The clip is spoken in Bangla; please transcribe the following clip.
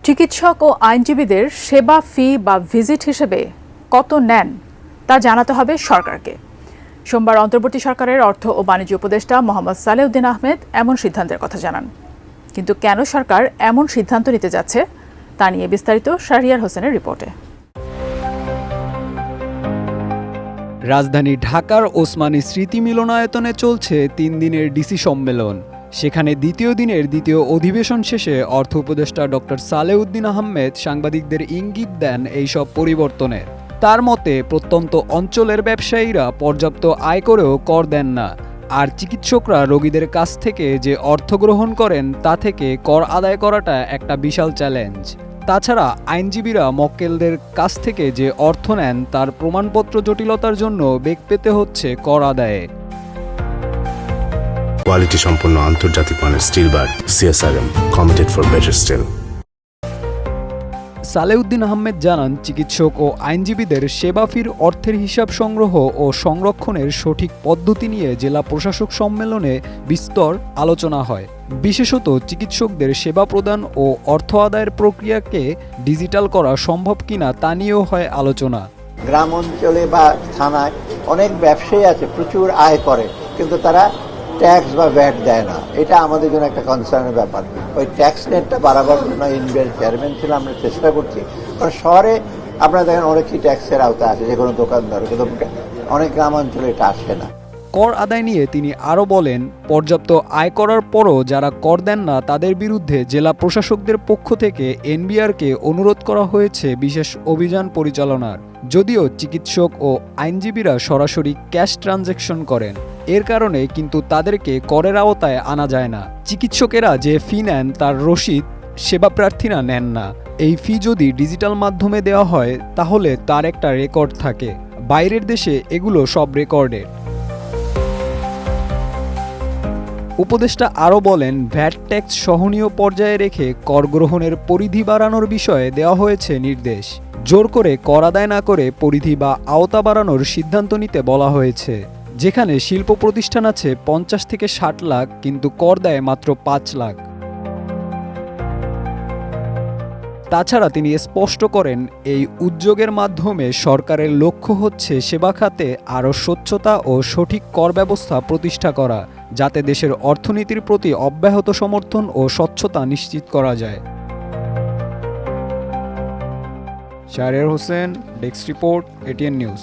চিকিৎসক ও আইনজীবীদের সেবা ফি বা ভিজিট হিসেবে কত নেন তা জানাতে হবে সরকারকে। সোমবার অন্তর্বর্তী সরকারের অর্থ ও বাণিজ্য উপদেষ্টা মোহাম্মদ সালেউদ্দিন আহমেদ এমন সিদ্ধান্তের কথা জানান। কিন্তু কেন সরকার এমন সিদ্ধান্ত নিতে যাচ্ছে তা নিয়ে বিস্তারিত শাহরিয়ার হোসেনের রিপোর্টে। রাজধানী ঢাকার ওসমানী স্মৃতি মিলনায়তনে চলছে ৩ দিনের ডিসি সম্মেলন। সেখানে দ্বিতীয় দিনের দ্বিতীয় অধিবেশন শেষে অর্থ উপদেষ্টা ডক্টর সালেউদ্দিন আহমেদ সাংবাদিকদের ইঙ্গিত দেন এইসব পরিবর্তনের। তার মতে প্রত্যন্ত অঞ্চলের ব্যবসায়ীরা পর্যাপ্ত আয় করেও কর দেন না, আর চিকিৎসকরা রোগীদের কাছ থেকে যে অর্থ গ্রহণ করেন তা থেকে কর আদায় করাটা একটা বিশাল চ্যালেঞ্জ। তাছাড়া আইনজীবীরা মক্কেলদের কাছ থেকে যে অর্থ নেন তার প্রমাণপত্র জটিলতার জন্য বেগ পেতে হচ্ছে কর আদায়ে। কোয়ালিটি সম্পন্ন আন্তর্জাতিক মানের still bar CSRM, committed for better still. Salehuddin Ahmed জানান, চিকিৎসক ও আইনজীবীদের সেবা ফির অর্থের হিসাব সংগ্রহ ও সংরক্ষণের সঠিক পদ্ধতি নিয়ে জেলা প্রশাসক সম্মেলনে বিস্তর আলোচনা হয়। বিশেষত চিকিৎসকদের সেবা প্রদান ও অর্থ আদায়ের প্রক্রিয়াকে ডিজিটাল করা সম্ভব কিনা তা নিয়েও হয় আলোচনা। গ্রাম অঞ্চলে বা থানায় অনেক ব্যবসায়ী আছে, প্রচুর আয় করে, কিন্তু তারা ট্যাক্স বা ভ্যাট দেয় না। এটা আমাদের জন্য একটা কনসার্নের ব্যাপার। ওই ট্যাক্স নেটটা বাড়াবার জন্য ইনবিআর চেয়ারম্যান ছিল, আমরা চেষ্টা করছি। কারণ শহরে আপনারা দেখেন অনেকই ট্যাক্সের আওতা আছে, যে কোনো দোকানদার, কিন্তু অনেক গ্রাম অঞ্চলে এটা আসে না। কর আদায় নিয়ে তিনি আরও বলেন, পর্যাপ্ত আয় করার পরও যারা কর দেন না তাদের বিরুদ্ধে জেলা প্রশাসকদের পক্ষ থেকে এনবিআরকে অনুরোধ করা হয়েছে বিশেষ অভিযান পরিচালনার। যদিও চিকিৎসক ও আইনজীবীরা সরাসরি ক্যাশ ট্রানজ্যাকশন করেন, এর কারণে কিন্তু তাদেরকে করের আওতায় আনা যায় না। চিকিৎসকেরা যে ফি নেন তার রসিদ সেবা প্রার্থীরা নেন না। এই ফি যদি ডিজিটাল মাধ্যমে দেওয়া হয় তাহলে তার একটা রেকর্ড থাকে। বাইরের দেশে এগুলো সব রেকর্ডের। উপদেষ্টা আরও বলেন, ভ্যাট ট্যাক্স সহনীয় পর্যায়ে রেখে কর গ্রহণের পরিধি বাড়ানোর বিষয়ে দেওয়া হয়েছে নির্দেশ। জোর করে কর আদায় না করে পরিধি বা আওতা বাড়ানোর সিদ্ধান্ত নিতে বলা হয়েছে। যেখানে শিল্প প্রতিষ্ঠান আছে ৫০ থেকে ৬০ লাখ, কিন্তু কর দেয় মাত্র ৫ লাখ। তাছাড়া তিনি স্পষ্ট করেন, এই উদ্যোগের মাধ্যমে সরকারের লক্ষ্য হচ্ছে সেবা খাতে আরও স্বচ্ছতা ও সঠিক কর ব্যবস্থা প্রতিষ্ঠা করা, যাতে দেশের অর্থনীতির প্রতি অব্যাহত সমর্থন ও স্বচ্ছতা নিশ্চিত করা যায়। Shahriar Hossain, desk report, ATN news.